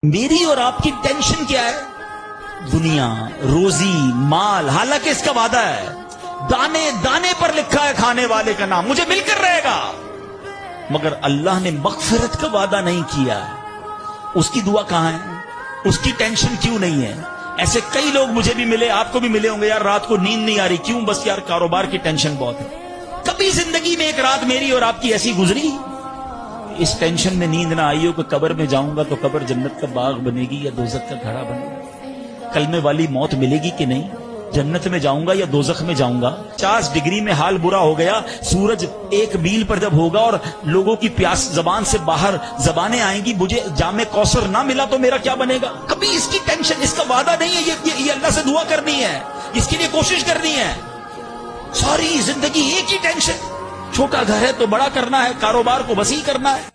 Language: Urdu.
میری اور آپ کی ٹینشن کیا ہے؟ دنیا، روزی، مال، حالانکہ اس کا وعدہ ہے، دانے دانے پر لکھا ہے کھانے والے کا نام، مجھے مل کر رہے گا، مگر اللہ نے مغفرت کا وعدہ نہیں کیا۔ اس کی دعا کہاں ہے؟ اس کی ٹینشن کیوں نہیں ہے؟ ایسے کئی لوگ مجھے بھی ملے، آپ کو بھی ملے ہوں گے، یار رات کو نیند نہیں آ رہی، کیوں؟ بس یار کاروبار کی ٹینشن بہت ہے۔ کبھی زندگی میں ایک رات میری اور آپ کی ایسی گزری اس ٹینشن میں نیند نہ آئی ہو کہ قبر میں جاؤں گا تو قبر جنت کا باغ بنے گی یا دوزخ کا گھڑا بنے گا؟ کلمے والی موت ملے گی کہ نہیں؟ جنت میں جاؤں گا یا دوزخ میں جاؤں گا؟ 50 ڈگری میں حال برا ہو گیا، سورج 1 میل پر جب ہوگا اور لوگوں کی پیاس زبان سے باہر زبانیں آئیں گی، مجھے جام کوثر نہ ملا تو میرا کیا بنے گا؟ کبھی اس کی ٹینشن، اس کا وعدہ نہیں ہے، یہ اللہ سے دعا کرنی ہے، اس کے لیے کوشش کرنی ہے۔ ساری زندگی ایک ہی ٹینشن، چھوٹا گھر ہے تو بڑا کرنا ہے، کاروبار کو وسیع کرنا ہے۔